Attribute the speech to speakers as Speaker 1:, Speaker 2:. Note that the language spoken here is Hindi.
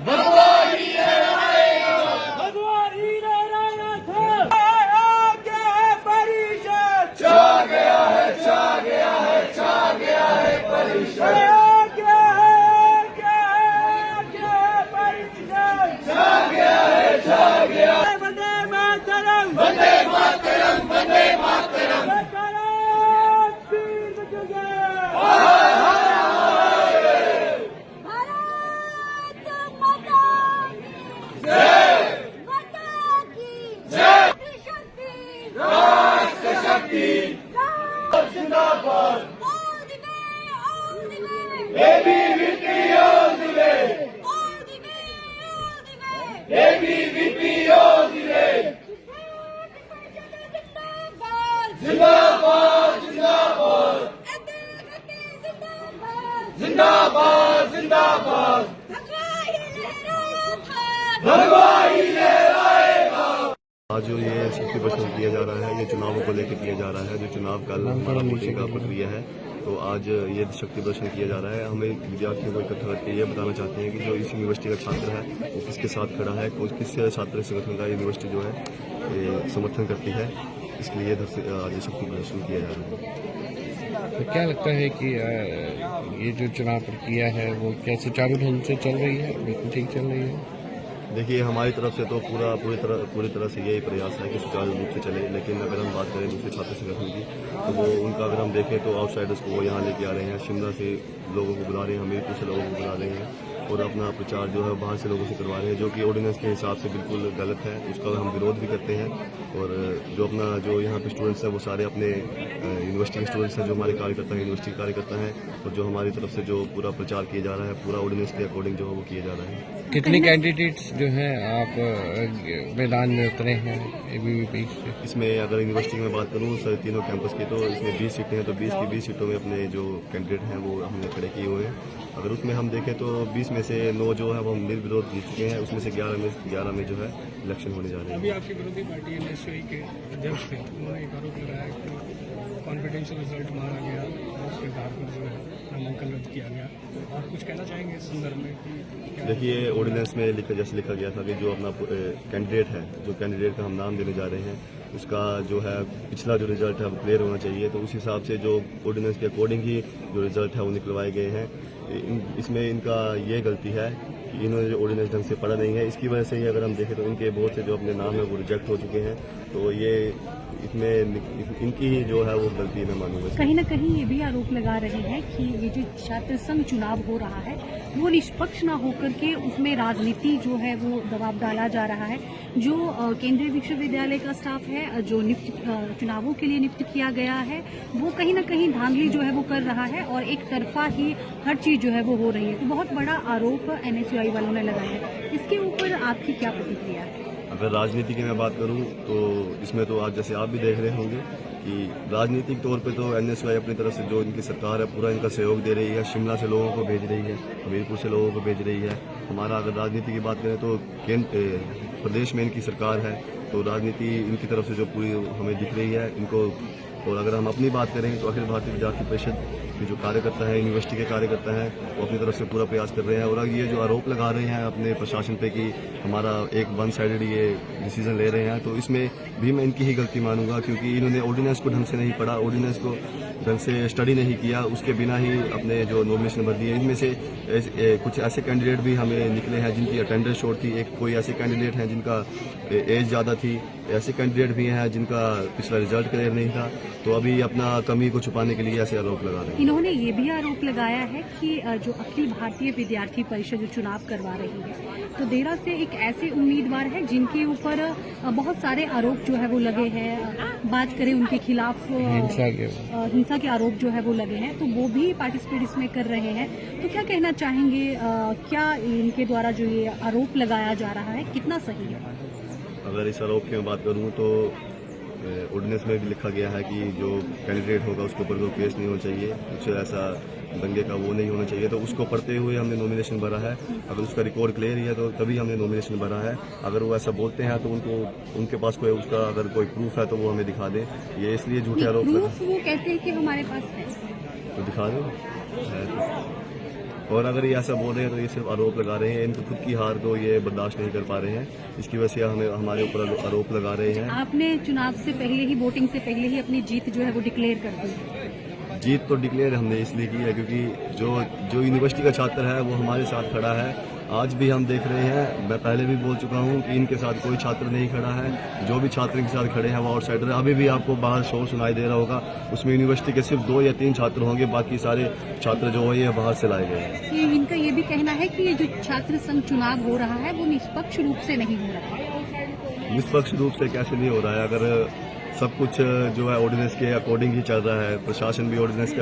Speaker 1: भगवा ही लहराएगा, भगवा ही लहराएगा। आगे है परिषद, छा गया है, छा गया है, छा गया है परिषद। आगे है परिषद, छा गया है, छा गया। वंदे मातरम, वंदे मातरम, वंदे मातरम। जिंदाबाद, ABVP all the way, ABVP all the way, जिंदाबाद जिंदाबाद, जिंदाबाद जिंदाबाद, भगवा ही लहराएगा।
Speaker 2: आज जो ये शक्ति प्रदर्शन किया जा रहा है, ये चुनावों को लेकर किया जा रहा है। जो चुनाव कल हमारा वोटिंग का प्रक्रिया है, तो आज ये शक्ति प्रदर्शन किया जा रहा है। हमें विद्यार्थियों को इकट्ठा करके ये बताना चाहते हैं कि जो इस यूनिवर्सिटी का छात्र है वो किसके साथ खड़ा है, किस छात्र संगठन का यूनिवर्सिटी जो है ये समर्थन करती है। इसलिए आज शक्ति प्रदर्शन किया जा रहा है।
Speaker 3: तो क्या लगता है कि ये जो चुनाव प्रक्रिया है वो क्या सुचारू ढंग से चल रही है, बिल्कुल ठीक चल रही है?
Speaker 2: देखिए, हमारी तरफ से तो पूरी तरह से यही प्रयास है कि सुचारू रूप से चले। लेकिन अगर हम बात करें दूसरे छात्र संगठन की, तो वो उनका अगर हम देखें तो आउटसाइडर्स को वो यहाँ लेके आ रहे हैं, शिमला से लोगों को बुला रहे हैं, हमीरपुर से लोगों को बुला रहे हैं और अपना प्रचार जो है बाहर से लोगों से करवा रहे हैं, जो कि ऑर्डिनेंस के हिसाब से बिल्कुल गलत है। उसका हम विरोध भी करते हैं। और जो यहाँ पे स्टूडेंट्स हैं वो सारे अपने यूनिवर्सिटी के स्टूडेंट्स हैं, जो हमारे कार्यकर्ता हैं, यूनिवर्सिटी के कार्यकर्ता हैं। और जो हमारी तरफ से जो पूरा प्रचार किया जा रहा है, पूरा ऑर्डिनेंस के अकॉर्डिंग जो है वो किया जा रहा है।
Speaker 3: कितने कैंडिडेट्स जो हैं आप मैदान में उतरे हैं ABVP से?
Speaker 2: इसमें अगर यूनिवर्सिटी में बात करूँ सर तीनों कैंपस की, तो इसमें 20 सीटें हैं, तो 20 की 20 सीटों में अपने जो कैंडिडेट हैं वो हमने खड़े किए हुए हैं। अगर उसमें हम देखें तो 20 में से 9 जो है वो हम निर्विरोध जीत चुके हैं। उसमें से 11 में जो है इलेक्शन होने जा रहे हैं।
Speaker 4: अभी आपकी विरोधी पार्टी NSUI के अध्यक्ष थे, उन्होंने एक आरोप लगाया कि कॉन्फिडेंशियल रिजल्ट मांगा गया, उसके आधार पर जो है नामांकन रद्द किया गया। और कुछ कहना चाहेंगे इस संदर्भ में?
Speaker 2: देखिए, ऑर्डिनेंस में जैसे लिखा गया था कि जो अपना कैंडिडेट है, जो कैंडिडेट का हम नाम देने जा रहे हैं, उसका जो है पिछला जो रिजल्ट है वो क्लियर होना चाहिए। तो उस हिसाब से जो ऑर्डिनेंस के अकॉर्डिंग ही जो रिजल्ट है वो निकलवाए गए हैं। इसमें इनका ये गलती है कि इन्होंने जो ऑर्डिनेंस ढंग से पढ़ा नहीं है। इसकी वजह से ही अगर हम देखें तो इनके बहुत से जो अपने नाम है वो रिजेक्ट हो चुके हैं। तो ये इसमें इनकी ही जो है वो गलती मैं मानूंगा।
Speaker 5: कहीं न कहीं ये भी आरोप लगा रहे हैं कि ये जो छात्र संघ चुनाव हो रहा है वो निष्पक्ष न होकर के उसमें राजनीति जो है वो दबाव डाला जा रहा है। जो केंद्रीय विश्वविद्यालय का स्टाफ है, जो चुनावों के लिए नियुक्त किया गया है, वो कहीं न कहीं धांधली जो है वो कर रहा है और एक तरफा ही हर चीज जो है वो हो रही है। तो बहुत बड़ा आरोप NSUI वालों ने लगाया है। इसके ऊपर आपकी क्या प्रतिक्रिया है?
Speaker 2: अगर राजनीति की मैं बात करूं तो इसमें तो आज जैसे आप भी देख रहे होंगे कि राजनीतिक तौर पे तो NSUI अपनी तरफ से जो इनकी सरकार है पूरा इनका सहयोग दे रही है। शिमला से लोगों को भेज रही है, हमीरपुर से लोगों को भेज रही है। हमारा अगर राजनीति की बात करें तो प्रदेश में इनकी सरकार है, तो राजनीति इनकी तरफ से जो पूरी हमें दिख रही है इनको। और अगर हम अपनी बात करें तो अखिल भारतीय विद्यार्थी परिषद के जो कार्यकर्ता हैं, यूनिवर्सिटी के कार्यकर्ता हैं, वो अपनी तरफ से पूरा प्रयास कर रहे हैं। और ये जो आरोप लगा रहे हैं अपने प्रशासन पे कि हमारा एक वन साइडेड ये डिसीजन ले रहे हैं, तो इसमें भी मैं इनकी ही गलती मानूंगा, क्योंकि इन्होंने ऑर्डिनेंस को ढंग से नहीं पढ़ा, ऑर्डिनेंस को ढंग से स्टडी नहीं किया, उसके बिना ही अपने जो नॉमिनेशन भर दिए। इनमें से कुछ ऐसे कैंडिडेट भी हमें निकले हैं जिनकी अटेंडेंस शॉर्ट थी, कोई ऐसे कैंडिडेट हैं जिनका एज ज़्यादा थी, ऐसे कैंडिडेट भी हैं जिनका पिछला रिजल्ट क्लियर नहीं था। तो अभी अपना कमी को छुपाने के लिए ऐसे आरोप लगा रहे हैं।
Speaker 5: इन्होंने ये भी आरोप लगाया है कि जो अखिल भारतीय विद्यार्थी परिषद जो चुनाव करवा रही है, तो देरा से एक ऐसे उम्मीदवार है जिनके ऊपर बहुत सारे आरोप जो है वो लगे हैं। बात करें उनके खिलाफ हिंसा के आरोप जो है वो लगे हैं, तो वो भी पार्टिसिपेट इसमें कर रहे हैं। तो क्या कहना चाहेंगे, क्या इनके द्वारा जो ये आरोप लगाया जा रहा है कितना सही है?
Speaker 2: अगर इस आरोप की मैं बात करूँ तो ऑर्डिनेंस में भी लिखा गया है कि जो कैंडिडेट होगा उसके ऊपर कोई केस नहीं होना चाहिए, कुछ ऐसा दंगे का वो नहीं होना चाहिए। तो उसको पढ़ते हुए हमने नॉमिनेशन भरा है। अगर उसका रिकॉर्ड क्लियर ही है तो तभी हमने नॉमिनेशन भरा है। अगर वो ऐसा बोलते हैं तो उनके पास कोई उसका अगर कोई प्रूफ है तो वो हमें दिखा दें। ये इसलिए झूठे आरोप
Speaker 5: वो कहते हैं कि हमारे पास है,
Speaker 2: तो दिखा दें। और अगर ये ऐसा बोल रहे हैं तो ये सिर्फ आरोप लगा रहे हैं। इनको खुद की हार को ये बर्दाश्त नहीं कर पा रहे हैं, इसकी वजह से हमारे ऊपर आरोप लगा रहे हैं।
Speaker 5: आपने चुनाव से पहले ही, वोटिंग से पहले ही अपनी जीत जो है वो डिक्लेयर कर दी।
Speaker 2: जीत तो डिक्लेयर हमने इसलिए की है क्योंकि जो यूनिवर्सिटी का छात्र है वो हमारे साथ खड़ा है। आज भी हम देख रहे हैं, मैं पहले भी बोल चुका हूं कि इनके साथ कोई छात्र नहीं खड़ा है। जो भी छात्र इनके साथ खड़े हैं वो आउटसाइडर है। अभी भी आपको बाहर शोर सुनाई दे रहा होगा, उसमें यूनिवर्सिटी के सिर्फ 2 या 3 छात्र होंगे, बाकी सारे छात्र जो है ये बाहर से लाए गए हैं।
Speaker 5: इनका ये भी कहना है कि ये जो छात्र संघ चुनाव हो रहा है वो निष्पक्ष रूप से नहीं हो रहा है।
Speaker 2: निष्पक्ष रूप से कैसे नहीं हो रहा है? अगर सब कुछ जो है ऑर्डिनेंस के अकॉर्डिंग ही चल रहा है, प्रशासन भी ऑर्डिनेंस के